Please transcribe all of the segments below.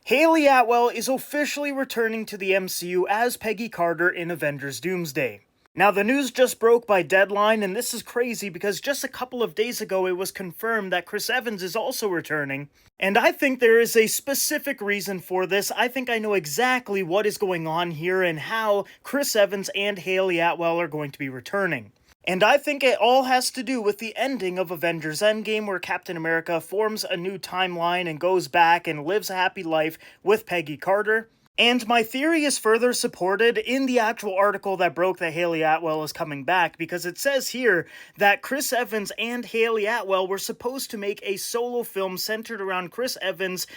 Hayley Atwell is officially returning to the MCU as Peggy Carter in Avengers Doomsday. Now, the news just broke by Deadline, and this is crazy because just a couple of days ago it was confirmed that Chris Evans is also returning. And I think there is a specific reason for this. I think I know exactly what is going on here and how Chris Evans and Hayley Atwell are going to be returning. And I think it all has to do with the ending of Avengers Endgame, where Captain America forms a new timeline and goes back and lives a happy life with Peggy Carter. And my theory is further supported in the actual article that broke that Hayley Atwell is coming back, because it says here that Chris Evans and Hayley Atwell were supposed to make a solo film centered around Chris Evans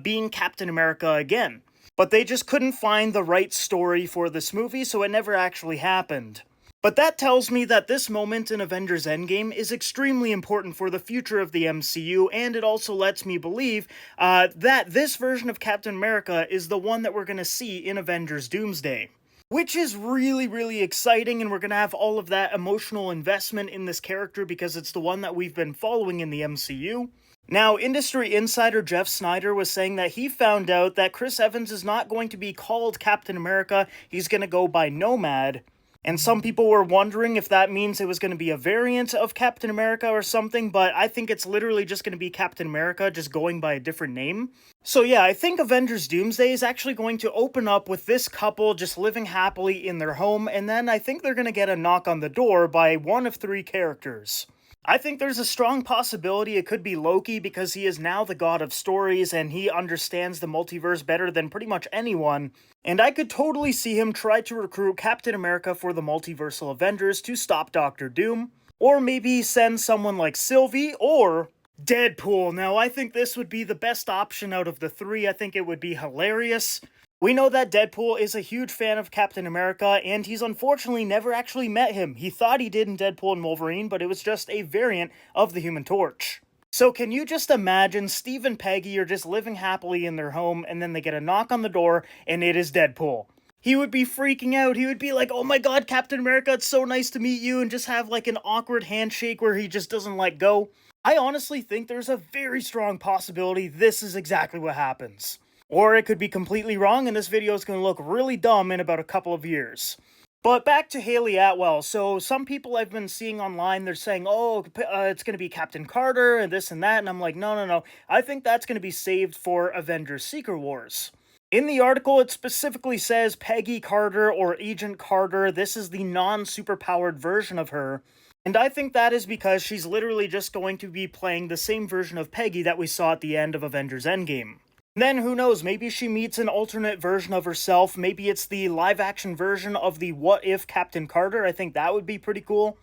being Captain America again. But they just couldn't find the right story for this movie, so it never actually happened. But that tells me that this moment in Avengers Endgame is extremely important for the future of the MCU, and it also lets me believe that this version of Captain America is the one that we're going to see in Avengers Doomsday. Which is really, really exciting, and we're going to have all of that emotional investment in this character because it's the one that we've been following in the MCU. Now, industry insider Jeff Snyder was saying that he found out that Chris Evans is not going to be called Captain America, he's going to go by Nomad. And some people were wondering if that means it was going to be a variant of Captain America or something, but I think it's literally just going to be Captain America, just going by a different name. So yeah, I think Avengers Doomsday is actually going to open up with this couple just living happily in their home, and then I think they're going to get a knock on the door by one of three characters. I think there's a strong possibility it could be Loki, because he is now the god of stories and he understands the multiverse better than pretty much anyone. And I could totally see him try to recruit Captain America for the multiversal Avengers to stop Doctor Doom. Or maybe send someone like Sylvie or Deadpool. Now, I think this would be the best option out of the three. I think it would be hilarious. We know that Deadpool is a huge fan of Captain America, and he's unfortunately never actually met him. He thought he did in Deadpool and Wolverine, but it was just a variant of the Human Torch. So can you just imagine Steve and Peggy are just living happily in their home, and then they get a knock on the door, and it is Deadpool. He would be freaking out. He would be like, "Oh my god, Captain America, it's so nice to meet you," and just have like an awkward handshake where he just doesn't let go. I honestly think there's a very strong possibility this is exactly what happens. Or it could be completely wrong, and this video is going to look really dumb in about a couple of years. But back to Hayley Atwell. So some people I've been seeing online, they're saying, it's going to be Captain Carter and this and that. And I'm like, no. I think that's going to be saved for Avengers Secret Wars. In the article, it specifically says Peggy Carter or Agent Carter. This is the non-superpowered version of her. And I think that is because she's literally just going to be playing the same version of Peggy that we saw at the end of Avengers Endgame. Then, who knows, maybe she meets an alternate version of herself. Maybe it's the live-action version of the What If Captain Carter. I think that would be pretty cool.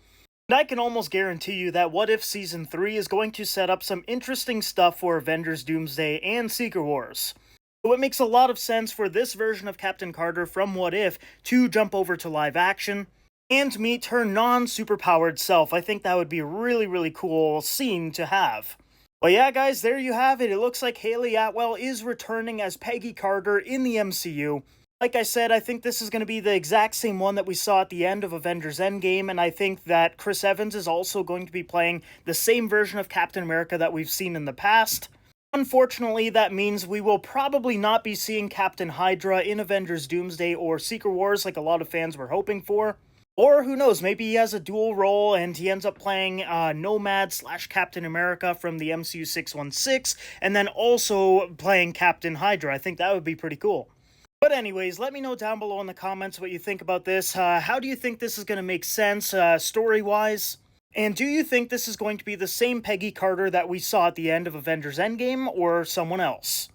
And I can almost guarantee you that What If Season 3 is going to set up some interesting stuff for Avengers Doomsday and Secret Wars. So it makes a lot of sense for this version of Captain Carter from What If to jump over to live action and meet her non-superpowered self. I think that would be a really, really cool scene to have. Well, yeah, guys, there you have it. It looks like Hayley Atwell is returning as Peggy Carter in the MCU. Like I said, I think this is going to be the exact same one that we saw at the end of Avengers Endgame, and I think that Chris Evans is also going to be playing the same version of Captain America that we've seen in the past. Unfortunately, that means we will probably not be seeing Captain Hydra in Avengers Doomsday or Secret Wars like a lot of fans were hoping for. Or who knows, maybe he has a dual role and he ends up playing Nomad/Captain America from the MCU 616, and then also playing Captain Hydra. I think that would be pretty cool. But anyways, let me know down below in the comments what you think about this. How do you think this is going to make sense story-wise? And do you think this is going to be the same Peggy Carter that we saw at the end of Avengers Endgame, or someone else?